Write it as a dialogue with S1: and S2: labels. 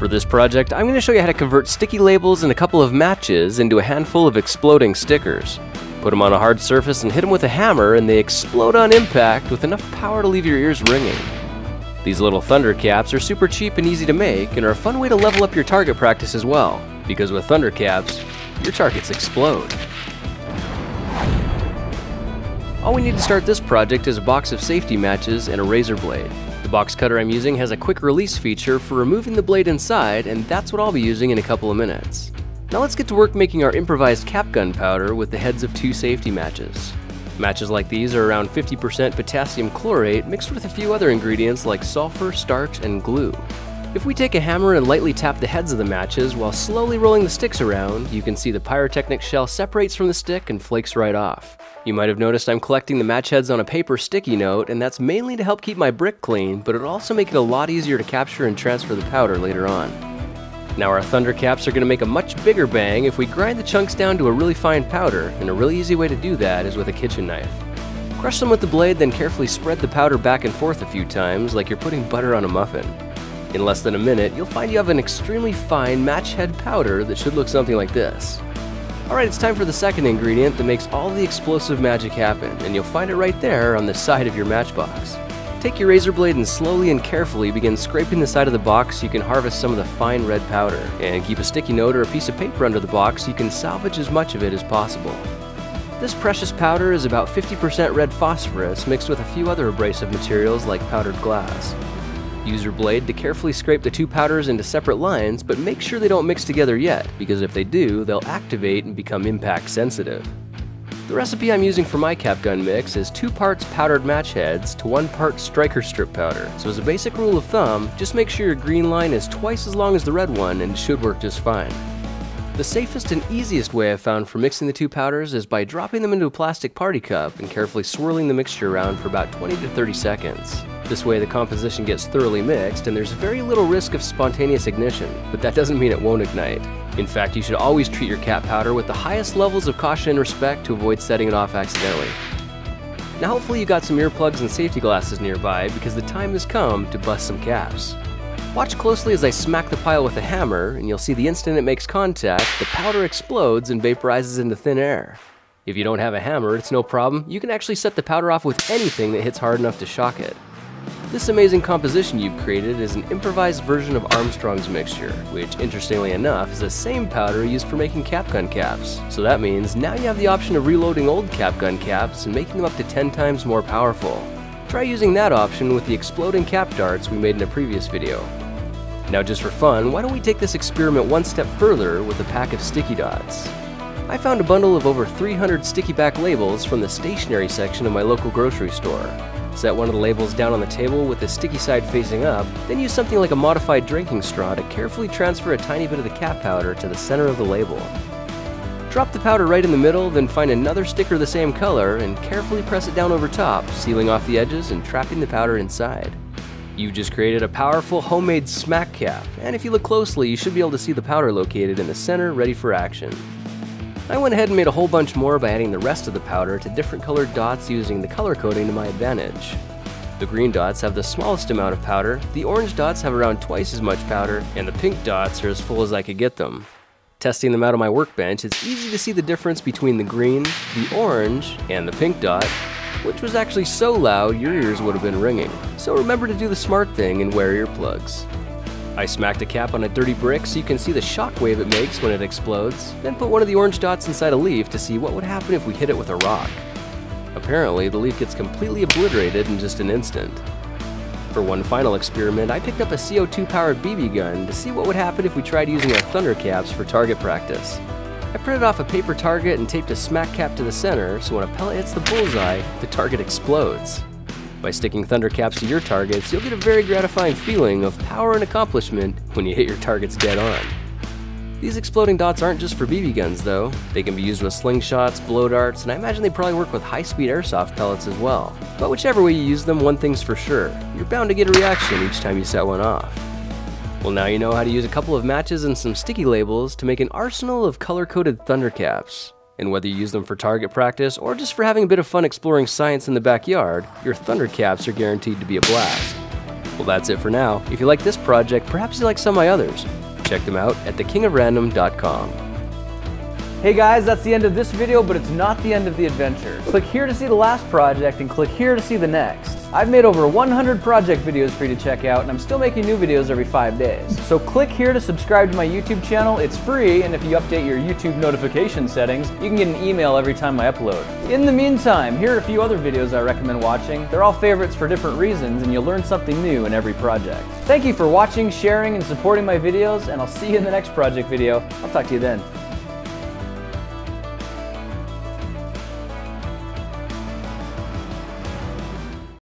S1: For this project, I'm going to show you how to convert sticky labels and a couple of matches into a handful of exploding stickers. Put them on a hard surface and hit them with a hammer and they explode on impact with enough power to leave your ears ringing. These little thunder caps are super cheap and easy to make and are a fun way to level up your target practice as well, because with thunder caps, your targets explode. All we need to start this project is a box of safety matches and a razor blade. The box cutter I'm using has a quick release feature for removing the blade inside, and that's what I'll be using in a couple of minutes. Now let's get to work making our improvised cap gun powder with the heads of 2 safety matches. Matches like these are around 50% potassium chlorate mixed with a few other ingredients like sulfur, starch, and glue. If we take a hammer and lightly tap the heads of the matches while slowly rolling the sticks around, you can see the pyrotechnic shell separates from the stick and flakes right off. You might have noticed I'm collecting the match heads on a paper sticky note, and that's mainly to help keep my brick clean, but it'll also make it a lot easier to capture and transfer the powder later on. Now our thunder caps are going to make a much bigger bang if we grind the chunks down to a really fine powder, and a really easy way to do that is with a kitchen knife. Crush them with the blade, then carefully spread the powder back and forth a few times like you're putting butter on a muffin. In less than a minute, you'll find you have an extremely fine match head powder that should look something like this. Alright, it's time for the second ingredient that makes all the explosive magic happen, and you'll find it right there on the side of your matchbox. Take your razor blade and slowly and carefully begin scraping the side of the box so you can harvest some of the fine red powder, and keep a sticky note or a piece of paper under the box so you can salvage as much of it as possible. This precious powder is about 50% red phosphorus mixed with a few other abrasive materials like powdered glass. Use your blade to carefully scrape the 2 powders into separate lines, but make sure they don't mix together yet, because if they do, they'll activate and become impact sensitive. The recipe I'm using for my cap gun mix is 2 parts powdered match heads to 1 part striker strip powder, so as a basic rule of thumb, just make sure your green line is twice as long as the red one and it should work just fine. The safest and easiest way I've found for mixing the 2 powders is by dropping them into a plastic party cup and carefully swirling the mixture around for about 20 to 30 seconds. This way the composition gets thoroughly mixed and there's very little risk of spontaneous ignition, but that doesn't mean it won't ignite. In fact, you should always treat your cap powder with the highest levels of caution and respect to avoid setting it off accidentally. Now hopefully you got some earplugs and safety glasses nearby, because the time has come to bust some caps. Watch closely as I smack the pile with a hammer, and you'll see the instant it makes contact, the powder explodes and vaporizes into thin air. If you don't have a hammer, it's no problem. You can actually set the powder off with anything that hits hard enough to shock it. This amazing composition you've created is an improvised version of Armstrong's mixture, which, interestingly enough, is the same powder used for making cap gun caps. So that means now you have the option of reloading old cap gun caps and making them up to 10 times more powerful. Try using that option with the exploding cap darts we made in a previous video. Now just for fun, why don't we take this experiment one step further with a pack of sticky dots. I found a bundle of over 300 sticky back labels from the stationery section of my local grocery store. Set one of the labels down on the table with the sticky side facing up, then use something like a modified drinking straw to carefully transfer a tiny bit of the cap powder to the center of the label. Drop the powder right in the middle, then find another sticker the same color and carefully press it down over top, sealing off the edges and trapping the powder inside. You've just created a powerful homemade smack cap, and if you look closely you should be able to see the powder located in the center, ready for action. I went ahead and made a whole bunch more by adding the rest of the powder to different colored dots using the color coding to my advantage. The green dots have the smallest amount of powder, the orange dots have around twice as much powder, and the pink dots are as full as I could get them. Testing them out on my workbench, it's easy to see the difference between the green, the orange, and the pink dot, which was actually so loud your ears would have been ringing. So remember to do the smart thing and wear earplugs. I smacked a cap on a dirty brick so you can see the shock wave it makes when it explodes, then put one of the orange dots inside a leaf to see what would happen if we hit it with a rock. Apparently, the leaf gets completely obliterated in just an instant. For one final experiment, I picked up a CO2-powered BB gun to see what would happen if we tried using our thunder caps for target practice. I printed off a paper target and taped a smack cap to the center so when a pellet hits the bullseye, the target explodes. By sticking thunder caps to your targets, you'll get a very gratifying feeling of power and accomplishment when you hit your targets dead on. These exploding dots aren't just for BB guns though. They can be used with slingshots, blow darts, and I imagine they probably work with high-speed airsoft pellets as well. But whichever way you use them, one thing's for sure, you're bound to get a reaction each time you set one off. Well, now you know how to use a couple of matches and some sticky labels to make an arsenal of color-coded thunder caps. And whether you use them for target practice or just for having a bit of fun exploring science in the backyard, your thunder caps are guaranteed to be a blast. Well, that's it for now. If you like this project, perhaps you like some of my others. Check them out at thekingofrandom.com. Hey guys, that's the end of this video, but it's not the end of the adventure. Click here to see the last project and click here to see the next. I've made over 100 project videos for you to check out, and I'm still making new videos every 5 days. So click here to subscribe to my YouTube channel. It's free, and if you update your YouTube notification settings, you can get an email every time I upload. In the meantime, here are a few other videos I recommend watching. They're all favorites for different reasons, and you'll learn something new in every project. Thank you for watching, sharing, and supporting my videos, and I'll see you in the next project video. I'll talk to you then.